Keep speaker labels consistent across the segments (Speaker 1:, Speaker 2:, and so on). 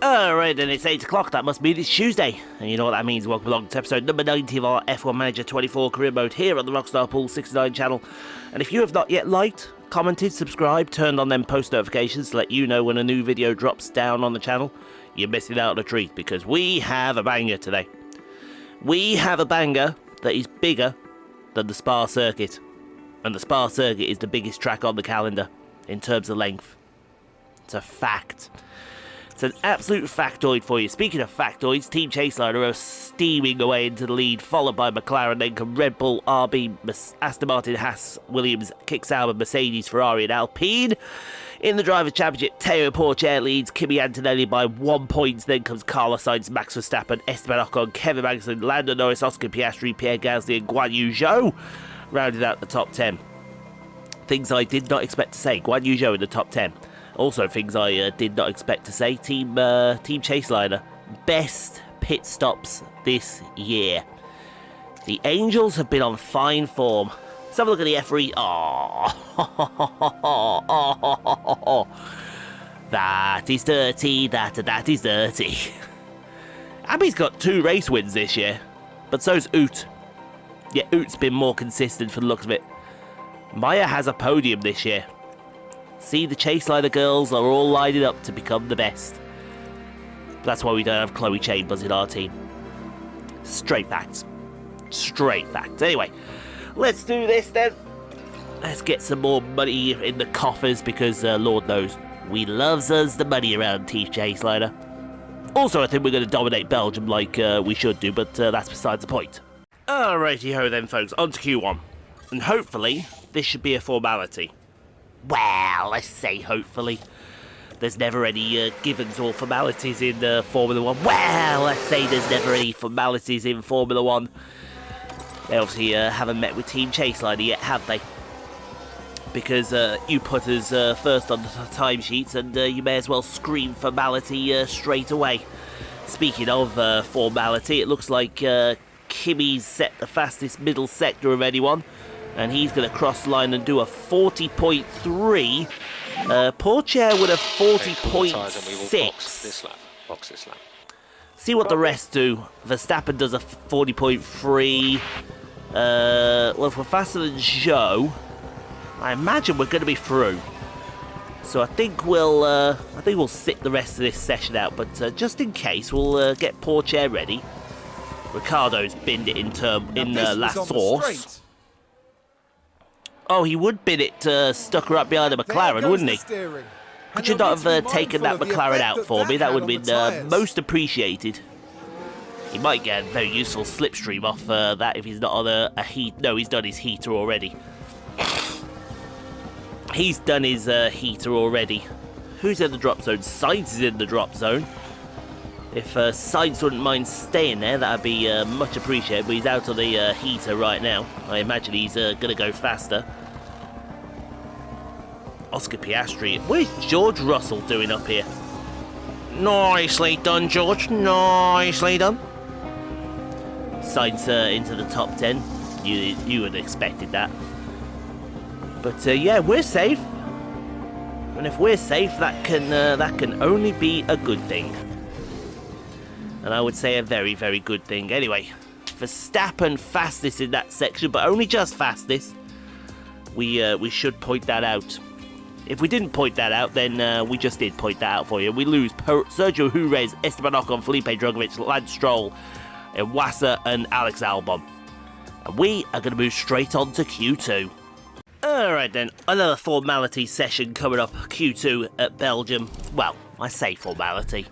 Speaker 1: Alright, then it's 8 o'clock, that must mean it's Tuesday. And you know what that means, welcome along to episode number 90 of our F1 Manager 24 career mode here on the Rockstar Pool 69 channel. And if you have not yet liked, commented, subscribed, turned on them post notifications to let you know when a new video drops down on the channel, you're missing out on a treat, because we have a banger today. We have a banger that is bigger than the Spa circuit. And the Spa circuit is the biggest track on the calendar in terms of length. It's a fact. It's an absolute factoid for you. Speaking of factoids, Team Chaseliner are steaming away into the lead, followed by McLaren, then come Red Bull, RB, Aston Martin, Haas, Williams, Sauber, Mercedes, Ferrari and Alpine. In the Drivers' Championship, Theo Pourchaire leads Kimi Antonelli by 1 point. Then comes Carlos Sainz, Max Verstappen, Esteban Ocon, Kevin Magnussen, Lando Norris, Oscar Piastri, Pierre Gasly and Guan Yu Zhou rounded out the top 10. Things I did not expect to say. Guan Yu Zhou in the top 10. Also, things I did not expect to say. Team Chaseliner, best pit stops this year. The Angels have been on fine form. Let's have a look at the F3. Oh, that is dirty. That is dirty. Abby's got 2 race wins this year, but so's Oot. Yeah, Oot's been more consistent for the looks of it. Maya has a podium this year. See, the Chaseliner girls are all lining up to become the best. That's why we don't have Chloe Chambers in our team. Straight facts. Straight facts. Anyway, let's do this then. Let's get some more money in the coffers because Lord knows we loves us the money around Team Chaseliner. Also, I think we're going to dominate Belgium like we should do, but that's besides the point. Alrighty ho then, folks. On to Q1. And hopefully, this should be a formality. Well, let's say hopefully. There's never any givens or formalities in Formula 1. Well, let's say there's never any formalities in Formula 1. They obviously haven't met with Team Chaseliner yet, have they? Because you put us first on the timesheets and you may as well scream formality straight away. Speaking of formality, it looks like Kimi's set the fastest middle sector of anyone. And he's going to cross the line and do a 40.3. Pourchaire with a 40.6.
Speaker 2: Box this lap.
Speaker 1: See what the rest do. Verstappen does a 40.3. Well, if we're faster than Zhou, I imagine we're going to be through. So I think we'll sit the rest of this session out. But just in case, we'll get Pourchaire ready. Ricardo's binned it in last source. Oh, he would bin it stuck right behind the McLaren, wouldn't he? Could you not have taken that McLaren out for me? That would have been most appreciated. He might get a very useful slipstream off that if he's not on a heat. No, he's done his heater already. He's done his heater already. Who's in the drop zone? Sainz is in the drop zone. If Sainz wouldn't mind staying there, that'd be much appreciated. But he's out on the heater right now. I imagine he's going to go faster. Oscar Piastri. What is George Russell doing up here? Nicely done, George. Nicely done. Sainz into the top 10. You would have expected that. But yeah, we're safe. And if we're safe, that can only be a good thing. And I would say a very, very good thing. Anyway, Verstappen fastest in that section, but only just fastest. We should point that out. If we didn't point that out, then we just did point that out for you. We lose Sergio Perez, Esteban Ocon, Felipe Drugovich, Lance Stroll, Iwasa and Alex Albon. And we are going to move straight on to Q2. Alright then, another formality session coming up. Q2 at Belgium. Well, I say formality.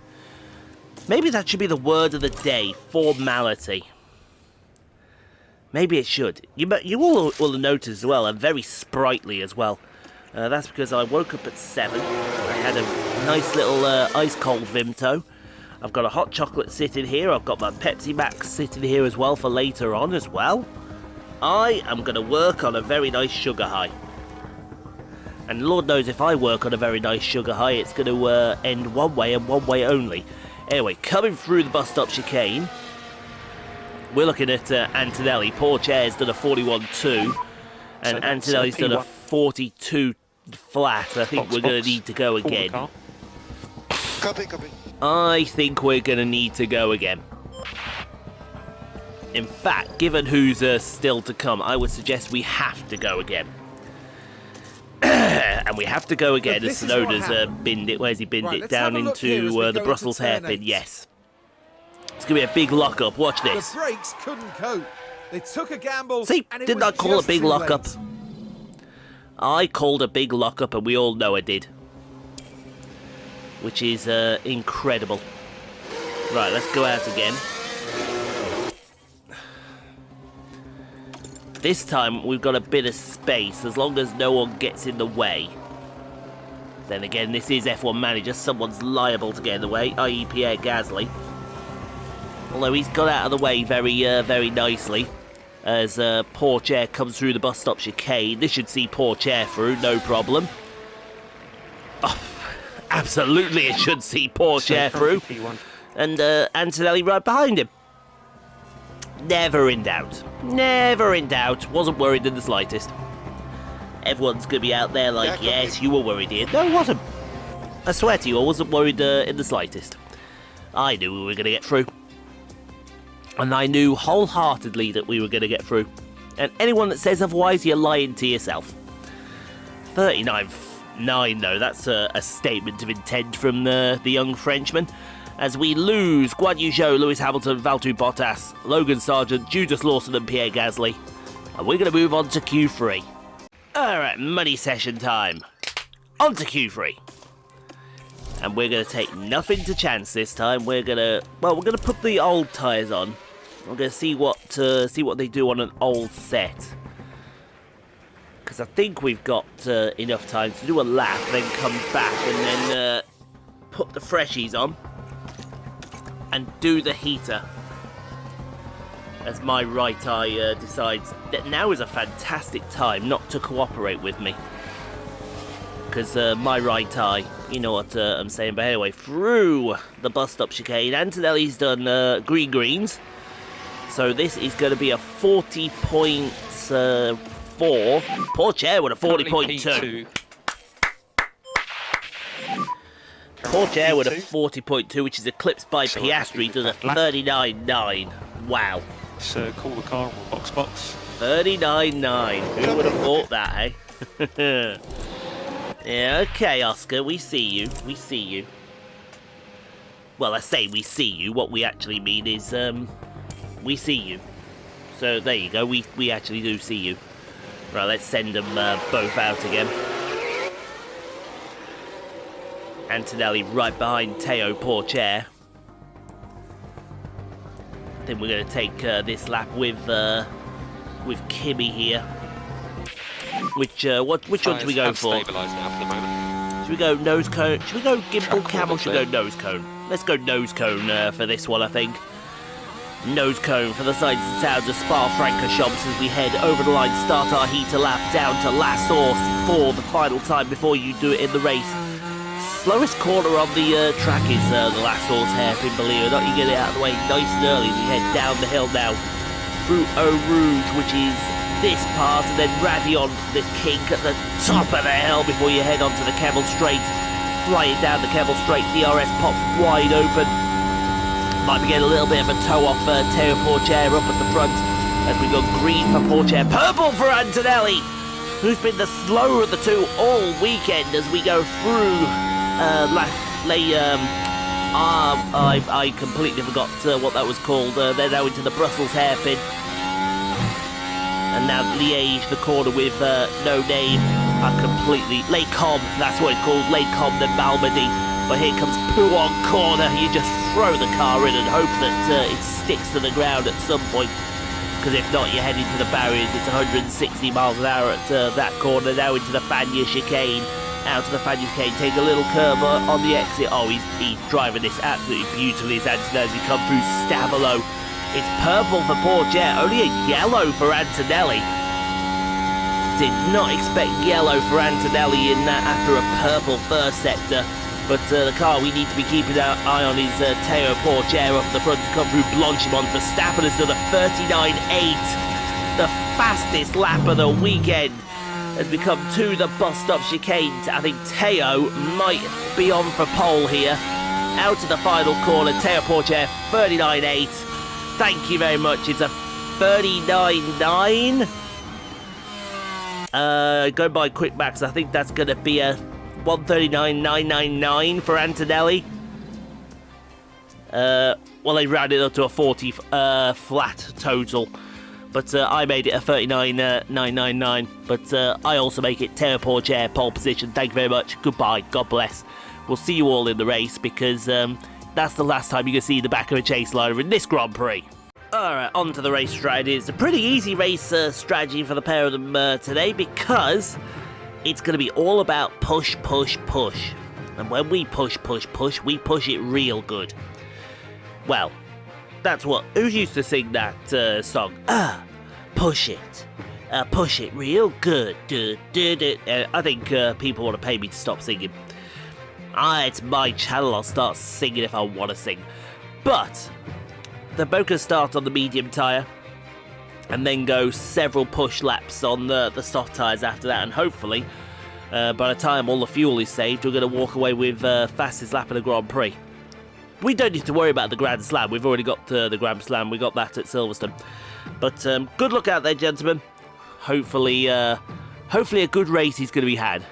Speaker 1: Maybe that should be the word of the day, formality. Maybe it should. You all will have noticed as well, I'm very sprightly as well. That's because I woke up at 7. I had a nice little ice-cold Vimto. I've got a hot chocolate sitting here. I've got my Pepsi Max sitting here as well for later on as well. I am going to work on a very nice sugar high. And Lord knows if I work on a very nice sugar high, it's going to end one way and one way only. Anyway, coming through the bus stop chicane, we're looking at Antonelli. Pourchaire's done a 41.2, and Antonelli's done a 42 flat. I think we're going to need to go again.
Speaker 2: Copy.
Speaker 1: I think we're going to need to go again. In fact, given who's still to come, I would suggest we have to go again. And we have to go again as Sonoda's binned it. Where's he binned it? Down into the Brussels hairpin, yes. It's going to be a big lock-up. Watch this.
Speaker 2: The brakes couldn't cope. They took a gamble.
Speaker 1: See, didn't I call a big lock-up? I called a big lock-up, and we all know I did. Which is incredible. Right, let's go out again. This time, we've got a bit of space, as long as no one gets in the way. Then again, this is F1 Manager. Someone's liable to get in the way, i.e. Pierre Gasly. Although he's got out of the way very nicely. As Pourchaire comes through the bus stop chicane. This should see Pourchaire through, no problem. Oh, absolutely it should see Pourchaire through. And Antonelli right behind him. Never in doubt. Never in doubt. Wasn't worried in the slightest. Everyone's going to be out there like, yes, you were worried here. No, I wasn't. I swear to you, I wasn't worried in the slightest. I knew we were going to get through. And I knew wholeheartedly that we were going to get through. And anyone that says otherwise, you're lying to yourself. 39.9 though, that's a statement of intent from the young Frenchman. As we lose Guan Yu Zhou, Lewis Hamilton, Valtteri Bottas, Logan Sargent, Judas Lawson and Pierre Gasly. And we're going to move on to Q3. Alright, money session time. On to Q3. And we're going to take nothing to chance this time. We're going to put the old tyres on. We're going to see what they do on an old set. Because I think we've got enough time to do a lap, then come back and then put the freshies on. And do the heater. As my right eye decides that now is a fantastic time not to cooperate with me. Because my right eye, you know what I'm saying. But anyway, through the bus stop chicane, Antonelli's done greens. So this is going to be a 40.4. Pourchaire with a 40.2. Pourchaire with a 40.2, which is eclipsed by Piastri to the 39.9. Wow.
Speaker 3: So call the car on box.
Speaker 1: 39.9. Who would have thought that, eh? Yeah, okay, Oscar, we see you. We see you. Well, I say we see you. What we actually mean is, we see you. So there you go. We actually do see you. Right, let's send them both out again. Antonelli right behind Theo Pourchaire. I think we're going to take this lap with Kimi here. Which one should we go for? Should we go nose cone? Should we go gimbal cam or should we go nose cone? Let's go nose cone for this one, I think. Nose cone for the sights and sounds of Spa-Francorchamps as we head over the line, start our heater lap down to last source for the final time before you do it in the race. Slowest corner on the track is the last source hairpin, believe it or not. You get it out of the way nice and early as we head down the hill now through Eau Rouge, which is this part, and then Radion, this kink at the top of the hill before you head onto the Kevel Straight. Flying down the Kevel Straight, DRS pops wide open. Might be getting a little bit of a toe off Theo Pourchaire up at the front as we go green for Pourchaire, purple for Antonelli, who's been the slower of the two all weekend as we go through. I completely forgot what that was called. They're now into the Brussels hairpin. And now Liège, the corner with no name. Les Combes, that's what it's called, Les Combes de Malmedy. But here comes Pouon corner. You just throw the car in and hope that it sticks to the ground at some point. Because if not, you're heading to the barriers. It's 160 miles an hour at that corner. Now into the Fagnes chicane. Out to the Fagnes chicane. Take a little curve on the exit. Oh, he's driving this absolutely beautifully as Antonelli come through Stavelot. It's purple for Pourchaire. Only a yellow for Antonelli. Did not expect yellow for Antonelli in that after a purple first sector. But the car we need to be keeping our eye on is Theo Pourchaire up the front to come through Blanchimont. Verstappen has done a 39.8. The fastest lap of the weekend as we come to the bus stop chicane. I think Theo might be on for pole here. out of the final corner. Theo Pourchaire, 39.8. Thank you very much. It's a 39.9. Going by quick max, I think that's going to be a 139.999 for Antonelli. Well, they rounded up to a 40 flat total. But I made it a 39.999. But I also make it Theo Pourchaire pole position. Thank you very much. Goodbye. God bless. We'll see you all in the race because that's the last time you can see the back of a Chaseliner in this Grand Prix. Alright, on to the race strategy. It's a pretty easy race strategy for the pair of them today because it's going to be all about push, push, push. And when we push, push, push, we push it real good. Well, that's what... Who used to sing that song? Push it. Push it real good. I think people want to pay me to stop singing. It's my channel. I'll start singing if I want to sing. But they're both going to start on the medium tyre and then go several push laps on the soft tyres after that. And hopefully, by the time all the fuel is saved, we're going to walk away with fastest lap of the Grand Prix. We don't need to worry about the Grand Slam. We've already got the Grand Slam. We got that at Silverstone. But good luck out there, gentlemen. Hopefully a good race is going to be had.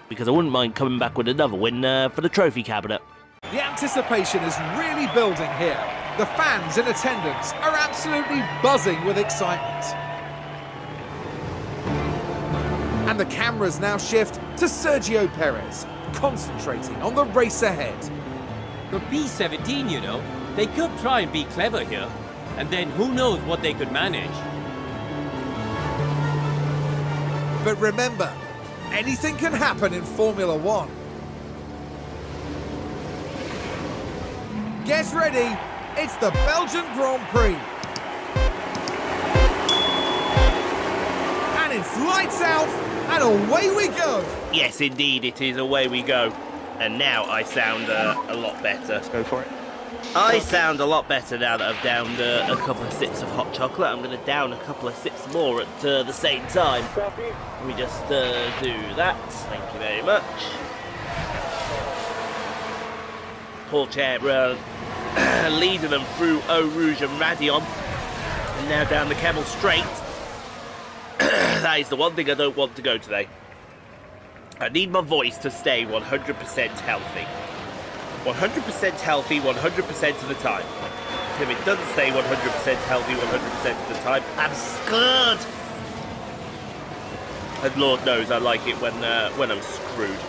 Speaker 1: Because I wouldn't mind coming back with another win for the trophy cabinet.
Speaker 2: The anticipation is really building here. The fans in attendance are absolutely buzzing with excitement. And the cameras now shift to Sergio Perez, concentrating on the race ahead.
Speaker 4: The P17, you know, they could try and be clever here, and then who knows what they could manage.
Speaker 2: But remember, anything can happen in Formula One. Get ready, it's the Belgian Grand Prix. And it's lights out, and away we go.
Speaker 1: Yes, indeed, it is. Away we go. And now I sound a lot better.
Speaker 3: Let's go for it.
Speaker 1: I sound a lot better now that I've downed a couple of sips of hot chocolate. I'm going to down a couple of sips more at the same time. Let me just do that. Thank you very much. Pourchaire leading them through Eau Rouge and Radion. And now down the Camel Straight. That is the one thing I don't want to go today. I need my voice to stay 100% healthy. 100% healthy 100% of the time. If it doesn't stay 100% healthy 100% of the time, I'm scared. And Lord knows I like it when I'm screwed.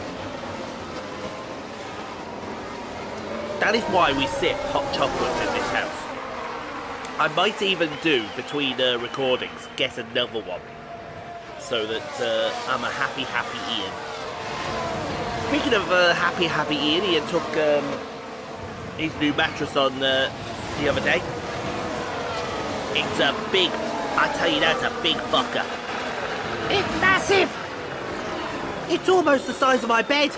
Speaker 1: That is why we sip hot chocolate in this house. I might even do, between recordings, get another one. So that I'm a happy Ian. Speaking of happy Ian, Ian took his new mattress on the other day. It's a big, I tell you, that's a big fucker. It's massive! It's almost the size of my bed.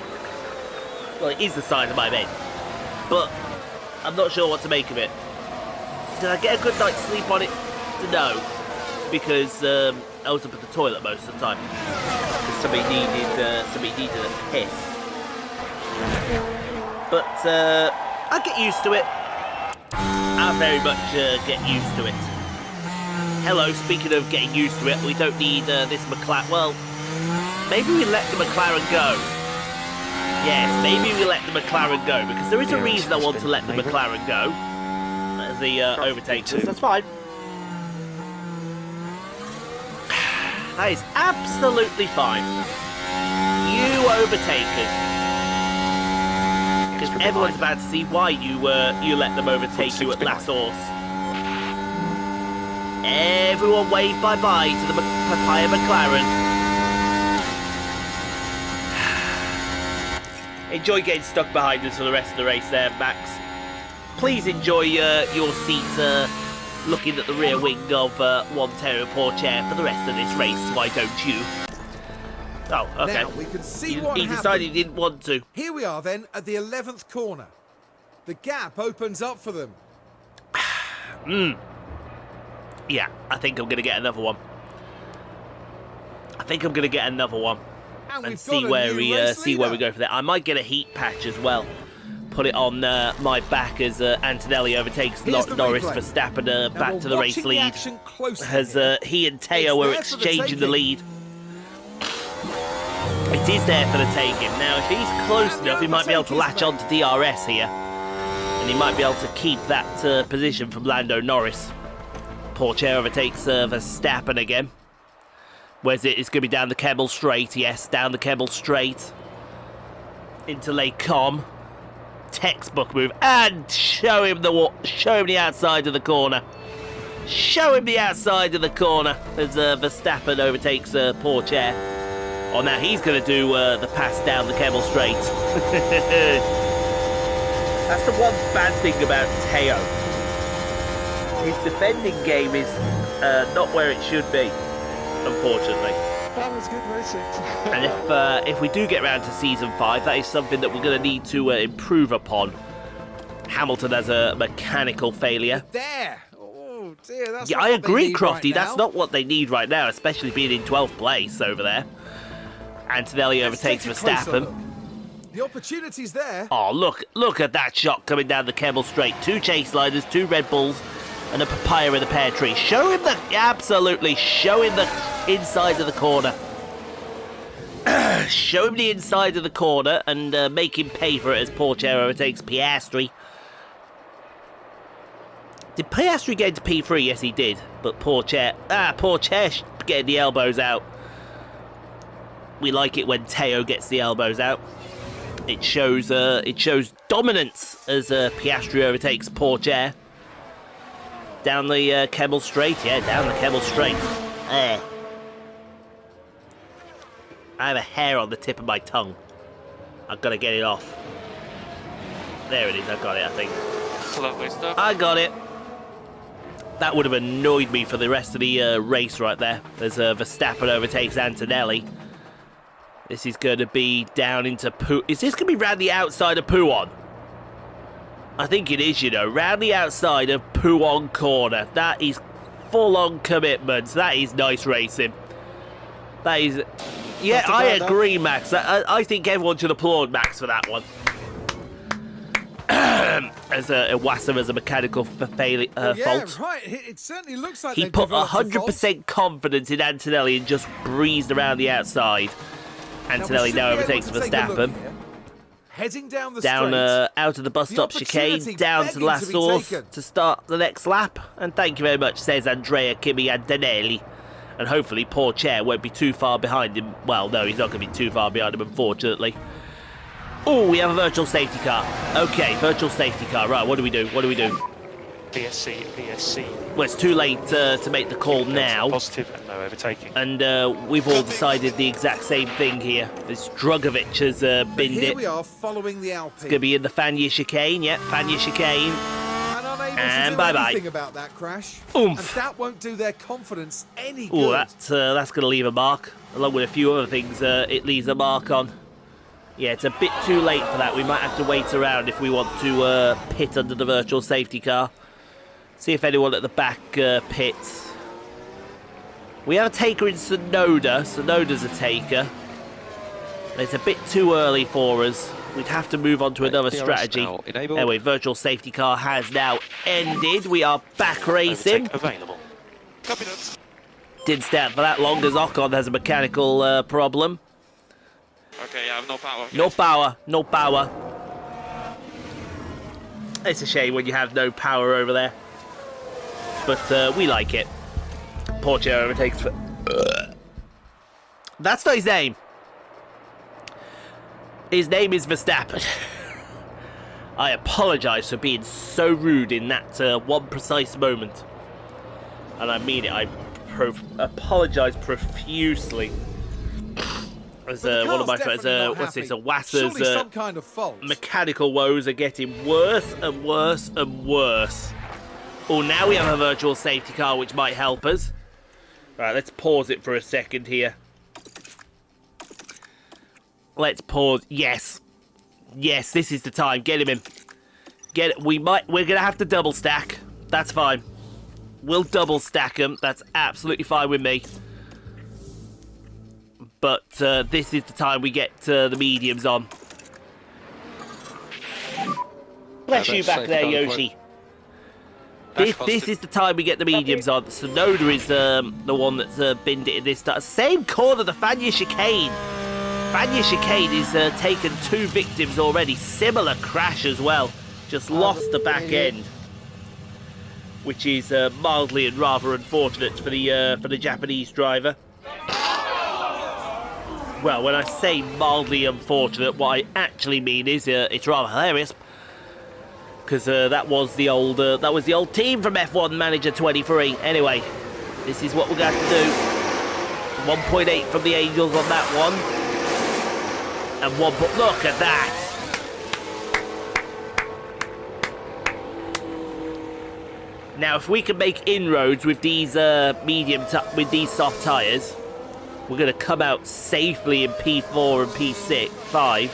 Speaker 1: Well, it is the size of my bed. But I'm not sure what to make of it. Did I get a good night's sleep on it? No. Because I was up at the toilet most of the time. Because somebody needed a piss. But I get used to it. I very much get used to it. Hello, speaking of getting used to it, we don't need this McLaren. Well, maybe we let the McLaren go. Yes, maybe we let the McLaren go, because there is a reason I want to let the McLaren go. As the overtakes us, that's fine. That is absolutely fine. You overtakers. Because everyone's about to see why you let them overtake you at last horse. Everyone wave bye-bye to the Papaya McLaren. Enjoy getting stuck behind us for the rest of the race there, Max. Please enjoy your seat looking at the rear wing of one Theo Pourchaire for the rest of this race, why don't you? Oh, okay.
Speaker 2: Now we can see what
Speaker 1: he decided he didn't want to.
Speaker 2: Here we are then at the 11th corner. The gap opens up for them.
Speaker 1: Yeah, I think I'm going to get another one. And see where we go for that. I might get a heat patch as well. put it on my back as Antonelli overtakes
Speaker 2: Here's the
Speaker 1: Norris.
Speaker 2: replay.
Speaker 1: Verstappen back
Speaker 2: we're
Speaker 1: to the race
Speaker 2: watching the
Speaker 1: lead.
Speaker 2: action closely
Speaker 1: As
Speaker 2: here.
Speaker 1: he and Theo
Speaker 2: It's
Speaker 1: were
Speaker 2: there for the
Speaker 1: exchanging the
Speaker 2: taking.
Speaker 1: lead. It is there for the taking. Now, if he's close enough, he might be able to latch on to DRS here. And he might be able to keep that position from Lando Norris. Pourchaire overtakes Verstappen again. Where's it? It's going to be down the Kemmel straight. Yes, down the Kemmel straight. Into Les Combes. Textbook move. And show him the outside of the corner. Show him the outside of the corner as Verstappen overtakes Pourchaire. Oh, now he's going to do the pass down the Kemmel straight. That's the one bad thing about Theo. His defending game is not where it should be, unfortunately.
Speaker 3: That was good racing.
Speaker 1: And if we do get round to Season 5, that is something that we're going to need to improve upon. Hamilton has a mechanical failure.
Speaker 2: There. Oh dear, that's
Speaker 1: Yeah,
Speaker 2: not
Speaker 1: I
Speaker 2: what they
Speaker 1: agree,
Speaker 2: need
Speaker 1: Crofty.
Speaker 2: right
Speaker 1: That's
Speaker 2: now.
Speaker 1: not what they need right now, especially being in 12th place over there. Antonelli
Speaker 2: Let's
Speaker 1: overtakes
Speaker 2: take a closer
Speaker 1: Verstappen.
Speaker 2: look. The opportunity's there.
Speaker 1: Oh, look at that shot coming down the Kemmel straight. 2 Chaseliners, 2 Red Bulls, and a papaya in the pear tree. Show him absolutely show him the inside of the corner. Show him the inside of the corner and make him pay for it as Pourchaire overtakes Piastri. Did Piastri get into P3? Yes, he did. But Pourchaire getting the elbows out. We like it when Theo gets the elbows out. It shows dominance as Piastri overtakes Pourchaire. Down the Kemmel straight, yeah, down the Kemmel straight. I have a hair on the tip of my tongue. I've got to get it off. There it is, I got it, I think.
Speaker 3: Lovely stuff.
Speaker 1: I got it. That would have annoyed me for the rest of the race right there. As Verstappen overtakes Antonelli. This is going to be down into Poo. Is this going to be round the outside of Pouon? I think it is, you know. Round the outside of Pouon corner. That is full-on commitment. That is nice racing. That is... Yeah, I agree, Max. I think everyone should applaud Max for that one. As Iwasa as a mechanical fault.
Speaker 2: Right. It certainly looks like
Speaker 1: He
Speaker 2: they've
Speaker 1: put
Speaker 2: developed a fault.
Speaker 1: 100% confidence in Antonelli and just breezed around the outside. Antonelli now overtakes Verstappen.
Speaker 2: Heading down the
Speaker 1: Down
Speaker 2: straight.
Speaker 1: out of the bus stop
Speaker 2: opportunity
Speaker 1: chicane, down to the
Speaker 2: begging
Speaker 1: last
Speaker 2: to be
Speaker 1: source
Speaker 2: taken.
Speaker 1: to start the next lap. And thank you very much, says Andrea, Kimi, Antonelli. And hopefully Pourchaire won't be too far behind him. Well, no, he's not going to be too far behind him, unfortunately. Oh, we have a virtual safety car. Okay, virtual safety car. Right, what do we do? What do we do?
Speaker 3: VSC.
Speaker 1: Well, it's too late to make the call now.
Speaker 3: Positive and no overtaking.
Speaker 1: And we've all decided the exact same thing here. This Drugovic has binned
Speaker 2: Here
Speaker 1: it.
Speaker 2: we are following the Alpine.
Speaker 1: It's going to be in the Fania chicane. Yep, Fania chicane.
Speaker 2: And unable
Speaker 1: And
Speaker 2: to do
Speaker 1: bye-bye.
Speaker 2: anything about that crash.
Speaker 1: Oomph.
Speaker 2: And that won't do their confidence any
Speaker 1: Oh,
Speaker 2: good.
Speaker 1: that's going to leave a mark. Along with a few other things it leaves a mark on. Yeah, it's a bit too late for that. We might have to wait around if we want to pit under the virtual safety car. See if anyone at the back pits. We have a taker in Sonoda. Sonoda's a taker. It's a bit too early for us. We'd have to move on to another
Speaker 3: DRS
Speaker 1: strategy.
Speaker 3: now enabled.
Speaker 1: Anyway, virtual safety car has now ended. We are back racing.
Speaker 3: Overtake available. Copy that.
Speaker 1: Didn't stay out for that long as Ocon has a mechanical problem.
Speaker 3: Okay, I have no power.
Speaker 1: No power, no power. It's a shame when you have no power over there. But we like it. Pourchaire overtakes... That's not his name. His name is Verstappen. I apologise for being so rude in that one precise moment. And I mean it, I apologise profusely. As
Speaker 2: But the
Speaker 1: one of my
Speaker 2: car's
Speaker 1: friends,
Speaker 2: definitely not
Speaker 1: what's this,
Speaker 2: happy.
Speaker 1: Wasser's
Speaker 2: Surely some kind of fault.
Speaker 1: mechanical woes are getting worse and worse and worse. Oh, now we have a virtual safety car which might help us. Right, let's pause it for a second here. Let's pause. Yes. Yes, this is the time. Get him in. Get it. We're gonna have to double stack. That's fine. We'll double stack them. That's absolutely fine with me. But this is the time we get the mediums on. Bless you back there, Yoshi. This is the time we get the mediums on. Sonoda is the one that's binned it in this start. Same corner, the Fanya chicane. Fanya chicane is taken 2 victims already. Similar crash as well. Just lost the back end, which is mildly and rather unfortunate for the Japanese driver. Well, when I say mildly unfortunate, what I actually mean is it's rather hilarious. Because that was the old team from F1 Manager 23. Anyway, this is what we're going to do. 1.8 from the Angels on that one, and look at that. Now, if we can make inroads with these with these soft tyres, we're going to come out safely in P4 and P5.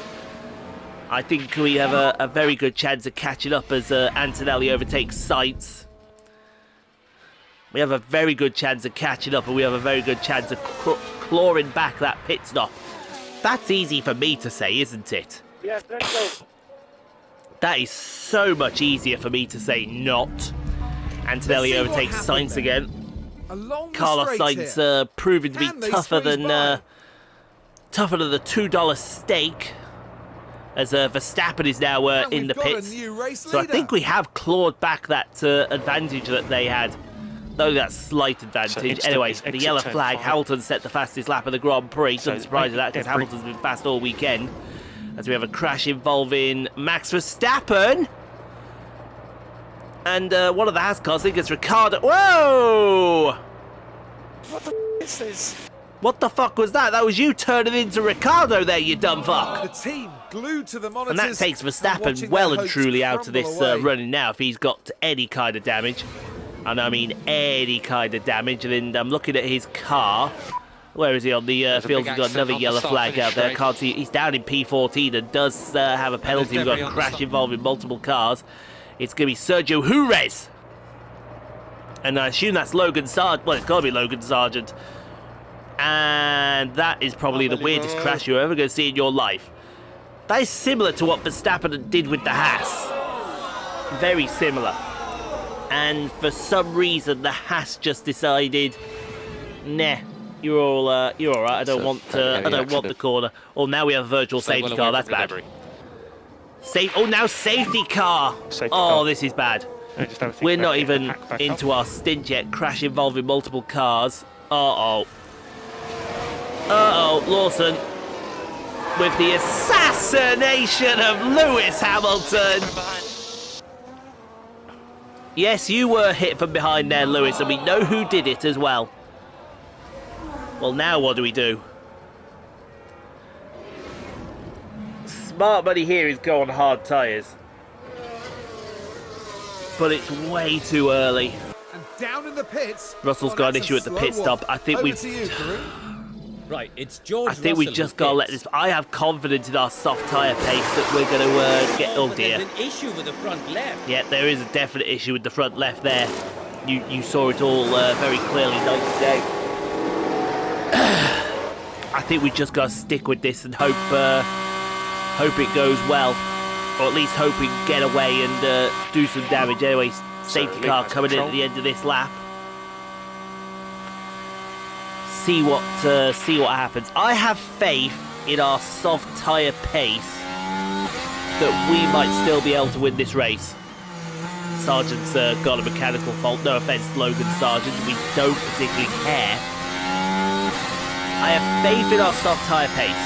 Speaker 1: I think we have a very good chance of catching up as Antonelli overtakes Sainz. We have a very good chance of catching up, and we have a very good chance of clawing back that pit stop. That's easy for me to say, isn't it?
Speaker 3: Yeah, let's go.
Speaker 1: That is so much easier for me to say not. Antonelli overtakes Sainz again. Carlos Sainz proving to be tougher than the $2 stake. As Verstappen is now in the pits. So I think we have clawed back that advantage that they had. Though that slight advantage. Anyway, the yellow flag. Hamilton set the fastest lap of the Grand Prix. Doesn't surprise that because Hamilton's been fast all weekend. As we have a crash involving Max Verstappen. And one of the Haas cars, I think it's Ricciardo. Whoa!
Speaker 3: What the is this?
Speaker 1: What the fuck was that? That was you turning into Ricciardo there, you dumb fuck.
Speaker 2: The team glued to the monitors,
Speaker 1: and that takes Verstappen well and truly out of this running now if he's got any kind of damage. And I mean any kind of damage. And then I'm looking at his car. Where is he on the field? He's got another yellow flag out there. Can't see. He's down in P14 and does have a penalty. We've got a crash involving multiple cars. It's going to be Sergio Jerez. And I assume that's Logan Sargent. Well, it's got to be Logan Sargent. And that is probably the weirdest crash you're ever going to see in your life. That is similar to what Verstappen did with the Haas. Very similar. And for some reason, the Haas just decided, nah, you're all right. I don't want the corner. Oh, now we have a virtual safety car. That's bad. Now safety car. Oh, this is bad. We're not even into our stint yet. Crash involving multiple cars. Lawson with the assassination of Lewis Hamilton. Yes, you were hit from behind there, Lewis, and we know who did it as well. Well, now what do we do? Smart money here is go on hard tyres. But it's way too early.
Speaker 2: And down in the pits.
Speaker 1: Russell's got an issue at the pit stop. I think we've...
Speaker 4: Right, it's George.
Speaker 1: I think we've just got to let this... I have confidence in our soft tyre pace that we're going to get... Oh, dear.
Speaker 4: There's an issue with the front left.
Speaker 1: Yeah, there is a definite issue with the front left there. You saw it all very clearly night and day. I think we've just got to stick with this and hope it goes well. Or at least hope we can get away and do some damage. Anyway, safety car coming in at the end of this lap. See what happens. I have faith in our soft tyre pace that we might still be able to win this race. Sargent's got a mechanical fault. No offence, Logan Sargent. We don't particularly care. I have faith in our soft tyre pace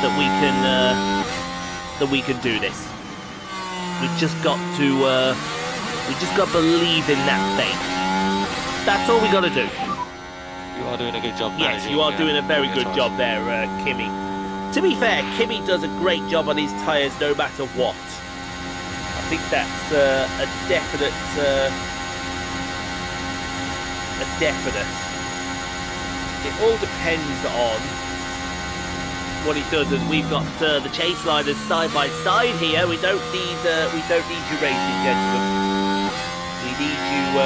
Speaker 1: that we can do this. We've just got to believe in that faith. That's all we got to do.
Speaker 3: You are doing a good job.
Speaker 1: Yes, you are doing a very good job there, Kimi. To be fair, Kimi does a great job on his tyres no matter what. I think that's a definite. It all depends on what he does, and we've got the Chaseliners side by side here. We don't need you racing, gentlemen. We need you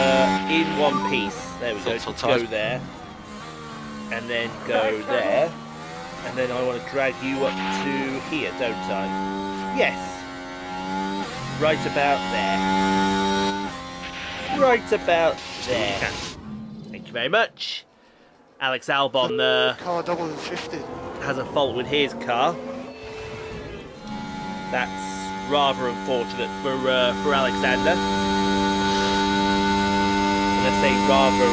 Speaker 1: in one piece. There we go. Go there, and then go there, and then I want to drag you up to here, don't I? Yes. right about there. Right about there. Thank you very much. Alex Albon
Speaker 5: Car double in 50.
Speaker 1: has a fault with his car. That's rather unfortunate for Alexander. When I say rather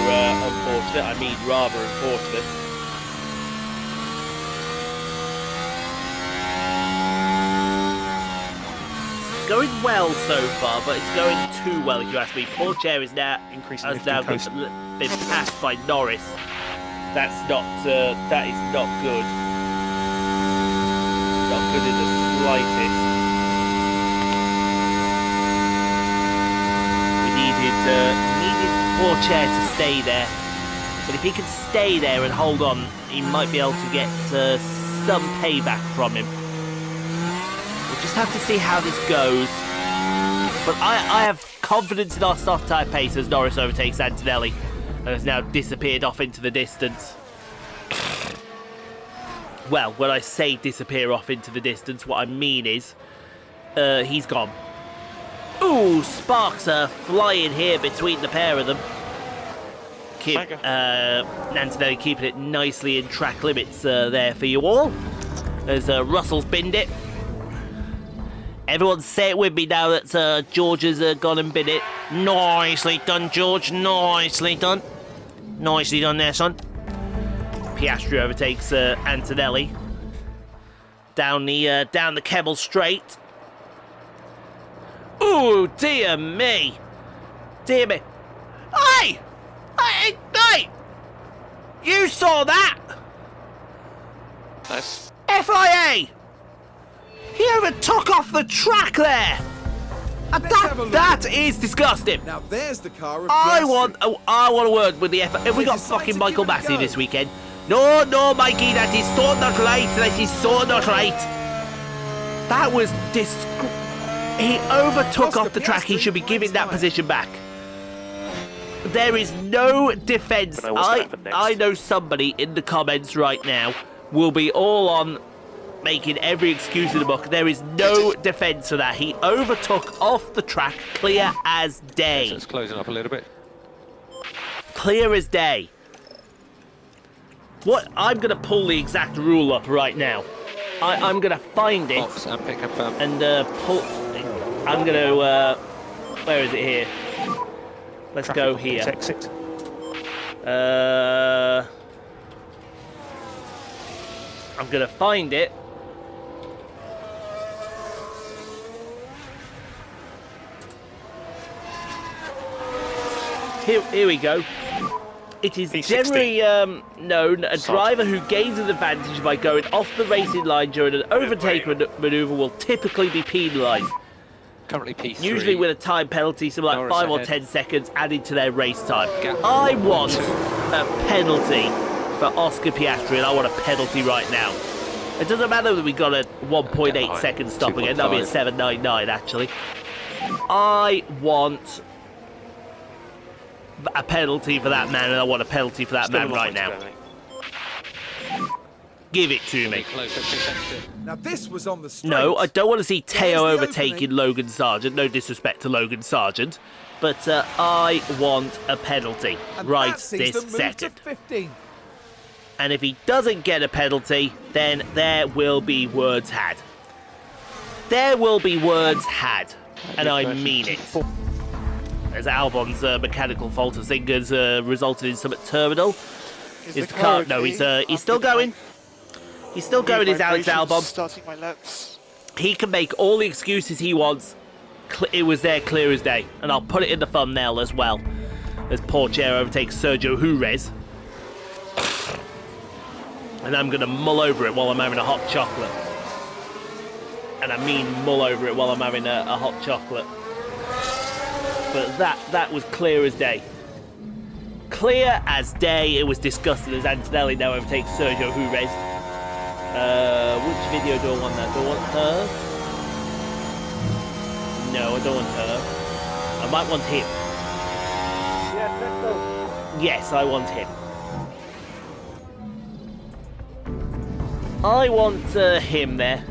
Speaker 1: unfortunate, I mean rather unfortunate. Going well so far, but it's going too well if you ask me. Pourchaire is now been passed by Norris. That is not good. Not good in the slightest. We needed Pourchaire to stay there, but if he can stay there and hold on, he might be able to get some payback from him. We'll just have to see how this goes. But I have confidence in our soft tyre pace as Norris overtakes Antonelli and has now disappeared off into the distance. Well, when I say disappear off into the distance, what I mean is he's gone. Ooh, sparks are flying here between the pair of them. Antonelli keeping it nicely in track limits there for you all. As Russell's binned it. Everyone say it with me now that George has gone and binned it. Nicely done, George. Nicely done. Nicely done there, son. Piastri overtakes Antonelli. Down the Kemmel straight. Ooh, dear me. Dear me. Hey! Hey! You saw that!
Speaker 3: Nice.
Speaker 1: FIA! He overtook off the track there! And that is disgusting.
Speaker 2: Now there's the car of
Speaker 1: I
Speaker 2: Piastri.
Speaker 1: want a word with the FIA. Have we got fucking Michael Massey this weekend? No, Mikey, that is so not right. That is so not right. That was he overtook off the track. He should be giving that position back. There is no defence. I know somebody in the comments right now will be all on making every excuse in the book. There is no defence for that. He overtook off the track, clear as day.
Speaker 3: So it's closing up a little bit.
Speaker 1: Clear as day. What? I'm going to pull the exact rule up right now. I'm going to find it.
Speaker 3: Box and pick up
Speaker 1: and pull. I'm going to. Where is it here? Let's go here.
Speaker 3: Exit.
Speaker 1: I'm going to find it. Here we go. It is generally known a driver who gains an advantage by going off the racing line during an overtake manoeuvre will typically be penalised.
Speaker 3: Currently P3.
Speaker 1: Usually with a time penalty, something like 5 or 10 seconds added to their race time. I want a penalty for Oscar Piastri, and I want a penalty right now. It doesn't matter that we got a 1.8 second stop again. That'll be a 7.99 actually. I want a penalty for that man, and I want a penalty for that man right now. Give it to me.
Speaker 2: Now this was on the straight.
Speaker 1: No, I don't want to see Theo overtaking Logan Sargent. No disrespect to Logan Sargent, but I want a penalty right this second. And if he doesn't get a penalty, then there will be words had. There will be words had, and I mean it. As Albon's mechanical fault, I think, has resulted in some terminal. Is the car? No, he's still going. He's still going, is Alex Albon.
Speaker 5: Starting my laps.
Speaker 1: He can make all the excuses he wants. It was there clear as day. And I'll put it in the thumbnail as well. As Pourchaire overtakes Sergio Jerez. And I'm going to mull over it while I'm having a hot chocolate. And I mean mull over it while I'm having a hot chocolate. But that was clear as day. Clear as day. It was disgusting as Antonelli now overtakes Sergio Jerez. Which video do I want that? Do I want her? No, I don't want her. I might want him. Yes, let's go. Yes, I want him. I want him there.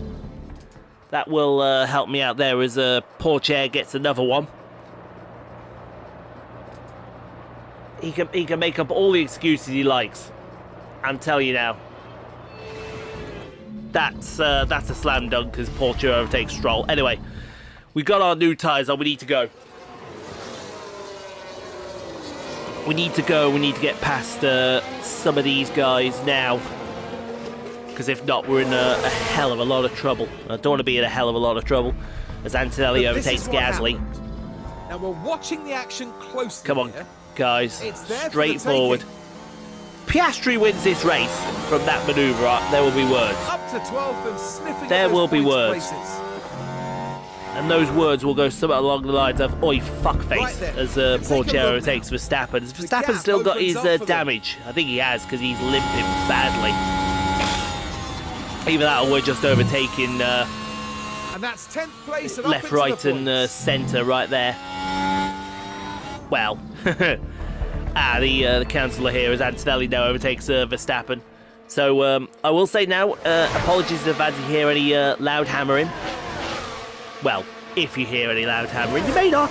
Speaker 1: That will help me out there as Pourchaire gets another one. He can make up all the excuses he likes. I'm telling you now. That's a slam dunk because Pourchaire overtakes Stroll. Anyway, we got our new tyres on. We need to go. We need to go. We need to get past some of these guys now. Because if not, we're in a hell of a lot of trouble. I don't want to be in a hell of a lot of trouble as Antonelli overtakes Gasly.
Speaker 2: Now we're watching the action closely.
Speaker 1: Come on,
Speaker 2: here.
Speaker 1: guys.
Speaker 2: It's there
Speaker 1: Straightforward. Piastri wins this race from that manoeuvre. There will be words.
Speaker 2: Up to 12th and sniffing
Speaker 1: There
Speaker 2: at those
Speaker 1: will be
Speaker 2: points
Speaker 1: words.
Speaker 2: places.
Speaker 1: And those words will go somewhat along the lines of "Oi, fuckface,"
Speaker 2: Right then.
Speaker 1: as
Speaker 2: Let's take a
Speaker 1: Pourchaire
Speaker 2: look
Speaker 1: overtakes Verstappen. Has
Speaker 2: The
Speaker 1: Verstappen
Speaker 2: gap
Speaker 1: still got
Speaker 2: opens
Speaker 1: his
Speaker 2: up for them.
Speaker 1: damage? I think he has because he's limping badly. Either that or we're just overtaking
Speaker 2: And that's 10th place and
Speaker 1: left,
Speaker 2: up into
Speaker 1: right,
Speaker 2: the
Speaker 1: and
Speaker 2: points.
Speaker 1: centre right there. Well, the counsellor here is Antonelli now overtakes Verstappen. So I will say now, apologies if I hear any loud hammering. Well, if you hear any loud hammering, you may not.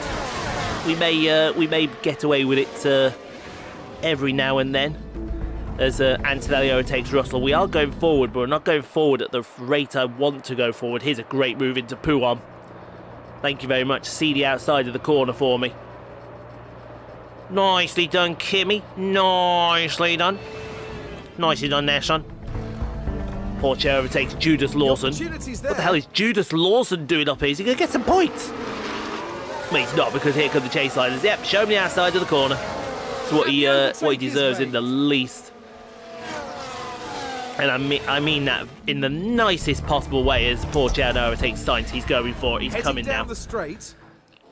Speaker 1: We may get away with it every now and then. As Antonelli overtakes Russell. We are going forward, but we're not going forward at the rate I want to go forward. Here's a great move into Pouchaire. Thank you very much. See the outside of the corner for me. Nicely done, Kimi. Nicely done. Nicely done there, son. Pourchaire overtakes Judas Lawson.
Speaker 2: Opportunities
Speaker 1: What the
Speaker 2: there.
Speaker 1: hell is Judas Lawson doing up here? Is he going to get some points? Well, he's not, because here come the chase liners. Yep, show me the outside of the corner. That's what he deserves in the least. And I mean that in the nicest possible way as Pourchaire now overtakes Sainz. He's going for it. He's
Speaker 2: Heading
Speaker 1: coming
Speaker 2: down
Speaker 1: now.
Speaker 2: the straight.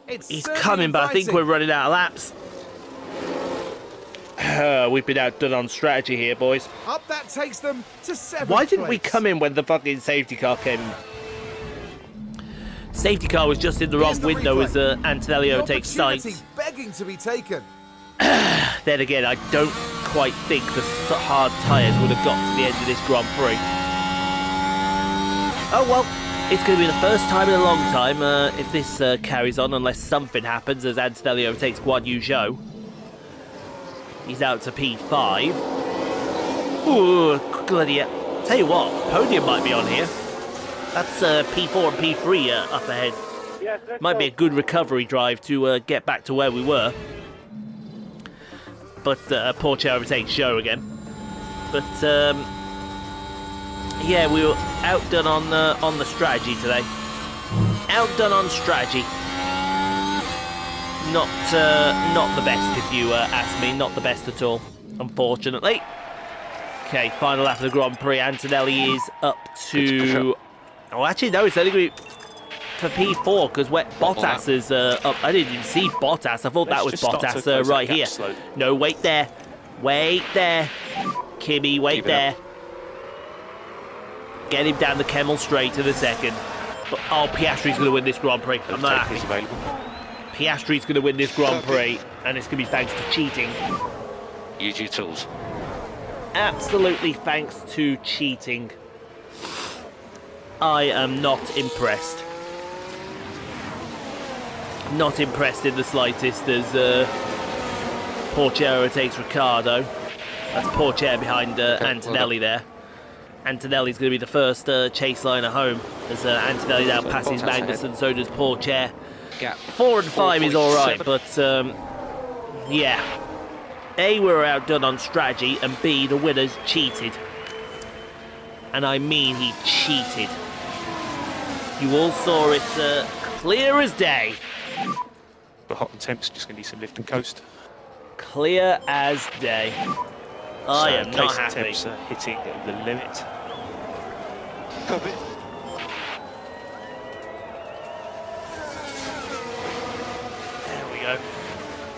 Speaker 2: It's
Speaker 1: He's
Speaker 2: certainly
Speaker 1: coming, but I think we're
Speaker 2: inviting.
Speaker 1: running out of laps. We've been outdone on strategy here, boys.
Speaker 2: Up that takes them to 7th
Speaker 1: Why didn't we
Speaker 2: place.
Speaker 1: come in when the fucking safety car came? Safety car was just in the wrong
Speaker 2: Here's the
Speaker 1: window
Speaker 2: replay.
Speaker 1: as Antonelli
Speaker 2: The
Speaker 1: overtakes
Speaker 2: opportunity
Speaker 1: Sainz.
Speaker 2: begging to be taken.
Speaker 1: Then again, I don't quite think the hard tyres would have got to the end of this Grand Prix. Oh well, it's going to be the first time in a long time if this carries on, unless something happens as Antonelli overtakes Guan Yu Zhou. He's out to P5. Ooh, bloody hell. Tell you what, podium might be on here. That's P4 and P3 up ahead. Might be a good recovery drive to get back to where we were. But Pourchaire overtakes Zhou again. But yeah, we were outdone on the strategy today. Outdone on strategy. Not the best, if you ask me. Not the best at all, unfortunately. Okay, final lap of the Grand Prix. Antonelli is up to... Oh, actually, no, it's only going to be for P4 because Bottas is up. I didn't even see Bottas. I thought that was Bottas right here. No, wait there. Wait there. Kimi, wait
Speaker 3: Keep it
Speaker 1: there.
Speaker 3: up.
Speaker 1: Get him down the Kemmel straight in a second. But, oh, Piastri's going to win this Grand Prix. I'm not happy.
Speaker 3: Is available.
Speaker 1: Piastri's going to win this Grand Prix, and it's going to be thanks to cheating.
Speaker 3: Use your tools.
Speaker 1: Absolutely thanks to cheating. I am not impressed. Not impressed in the slightest as Pourchaire takes Ricciardo. That's Pourchaire behind Antonelli there. Antonelli's going to be the first chase liner home as Antonelli now
Speaker 3: So
Speaker 1: passes
Speaker 3: Bottas
Speaker 1: Magnussen,
Speaker 3: ahead.
Speaker 1: so does Pourchaire.
Speaker 3: Gap.
Speaker 1: 4 and 5 is all right,
Speaker 3: 4.7.
Speaker 1: but yeah. A, we were outdone on strategy, and B, the winner's cheated. And I mean he cheated. You all saw it clear as day.
Speaker 3: But hot and temps, just going to need some lift and coast.
Speaker 1: Clear as day. I am not
Speaker 3: Pace and
Speaker 1: happy.
Speaker 3: temps hitting the limit.
Speaker 5: Copy.
Speaker 1: There we go.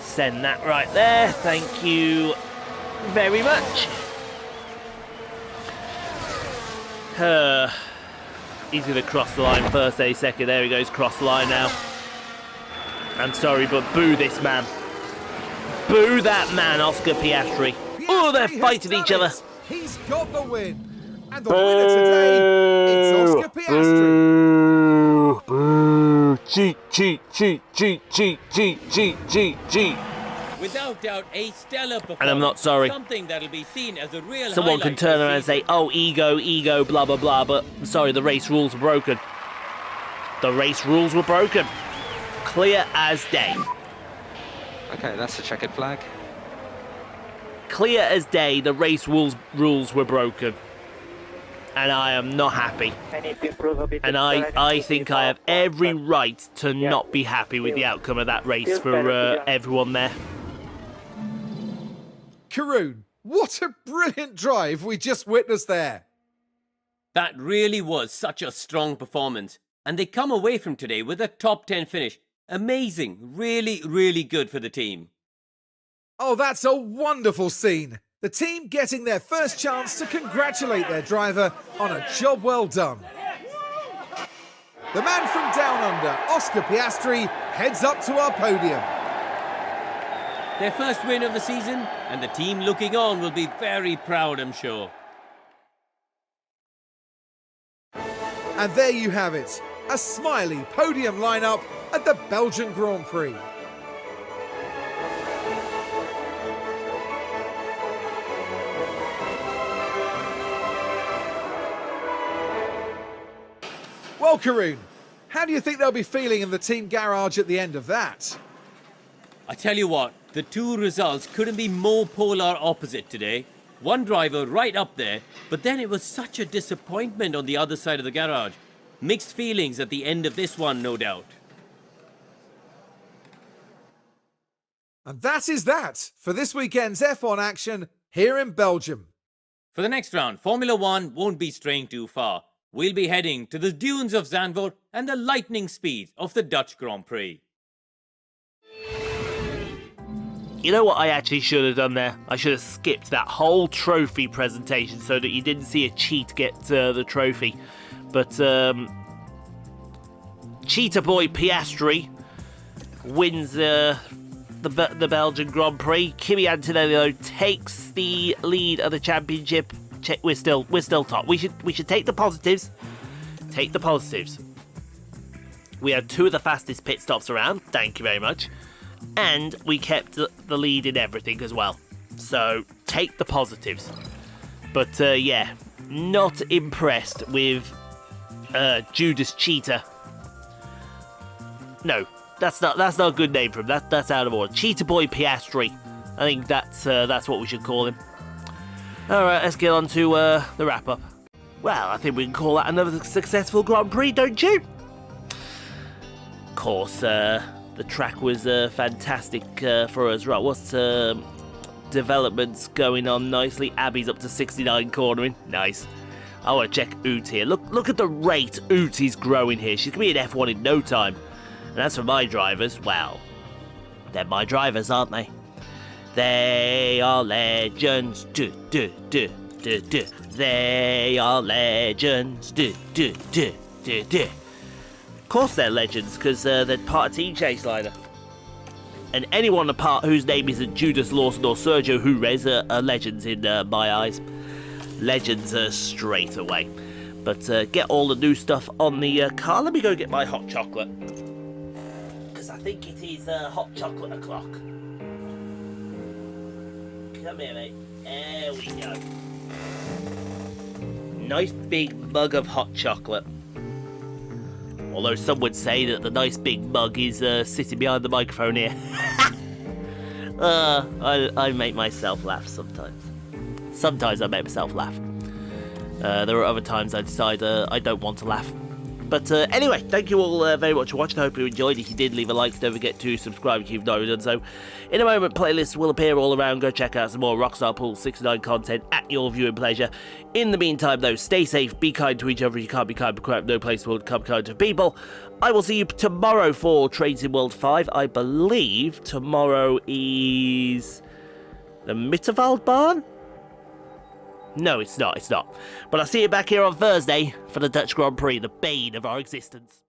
Speaker 1: Send that right there. Thank you very much. He's going to cross the line first, any second. There he goes, cross the line now. I'm sorry, but boo this man. Boo that man, Oscar Piastri. Oh, they're
Speaker 2: Piastri
Speaker 1: fighting
Speaker 2: has
Speaker 1: each
Speaker 2: done
Speaker 1: other.
Speaker 2: it. He's got the win. And the winner today, it's Oscar Piastri.
Speaker 4: Without doubt, a stellar performance.
Speaker 1: And I'm not sorry.
Speaker 4: Something that'll be seen as a real
Speaker 1: Someone can
Speaker 4: highlight
Speaker 1: turn
Speaker 4: this
Speaker 1: around and say,
Speaker 4: season.
Speaker 1: oh, ego, blah, blah, blah, but I'm sorry, the race rules were broken. The race rules were broken. Clear as day.
Speaker 5: Okay, that's a checkered flag.
Speaker 1: Clear as day, the race rules were broken. And I am not happy. And I think I have every right to not be happy with the outcome of that race for everyone there.
Speaker 2: Karun, what a brilliant drive we just witnessed there.
Speaker 4: That really was such a strong performance. And they come away from today with a top 10 finish. Amazing. Really, really good for the team.
Speaker 2: Oh, that's a wonderful scene. The team getting their first chance to congratulate their driver on a job well done. The man from down under, Oscar Piastri, heads up to our podium.
Speaker 4: Their first win of the season, and the team looking on will be very proud, I'm sure.
Speaker 2: And there you have it, a smiley podium lineup at the Belgian Grand Prix. Well, Karun, how do you think they'll be feeling in the team garage at the end of that?
Speaker 4: I tell you what, the two results couldn't be more polar opposite today. One driver right up there, but then it was such a disappointment on the other side of the garage. Mixed feelings at the end of this one, no doubt.
Speaker 2: And that is that for this weekend's F1 action here in Belgium.
Speaker 4: For the next round, Formula One won't be straying too far. We'll be heading to the dunes of Zandvoort and the lightning speed of the Dutch Grand Prix.
Speaker 1: You know what I actually should have done there? I should have skipped that whole trophy presentation so that you didn't see a cheat get the trophy. But Cheetah Boy Piastri wins the Belgian Grand Prix. Kimi Antonelli though takes the lead of the championship. We're still top. We should take the positives. Take the positives. We had two of the fastest pit stops around. Thank you very much. And we kept the lead in everything as well. So take the positives. But yeah, not impressed with Judas Cheetah. No, that's not a good name for him. That's out of order. Cheetah Boy Piastri. I think that's what we should call him. All right, let's get on to the wrap up. Well, I think we can call that another successful Grand Prix, don't you? Of course, the track was fantastic for us. Right, what's developments going on nicely? Abby's up to 69 cornering. Nice. I want to check Oot here. Look at the rate Oot is growing here. She's going to be in F1 in no time. And as for my drivers, well, they're my drivers, aren't they? They are legends. They are legends. Of course they're legends, because they're part of Team Chaseliner. And anyone apart whose name isn't Judas Lawson or Sergio Jerez are legends in my eyes. Legends straight away. But get all the new stuff on the car. Let me go get my hot chocolate. Because I think it is hot chocolate o'clock. Come here, mate. There we go. Nice big mug of hot chocolate. Although some would say that the nice big mug is sitting behind the microphone here. I make myself laugh sometimes. Sometimes I make myself laugh. There are other times I decide I don't want to laugh. But anyway, thank you all very much for watching. I hope you enjoyed. If you did, leave a like. Don't forget to subscribe if you've not already done so. In a moment, playlists will appear all around. Go check out some more Rockstar Pool 69 content at your viewing pleasure. In the meantime, though, stay safe, be kind to each other. You can't be kind, but crap, no place to become kind to people. I will see you tomorrow for Train Sim World 5. I believe tomorrow is the Mitterwaldbahn? No, it's not. But I'll see you back here on Thursday for the Dutch Grand Prix, the bane of our existence.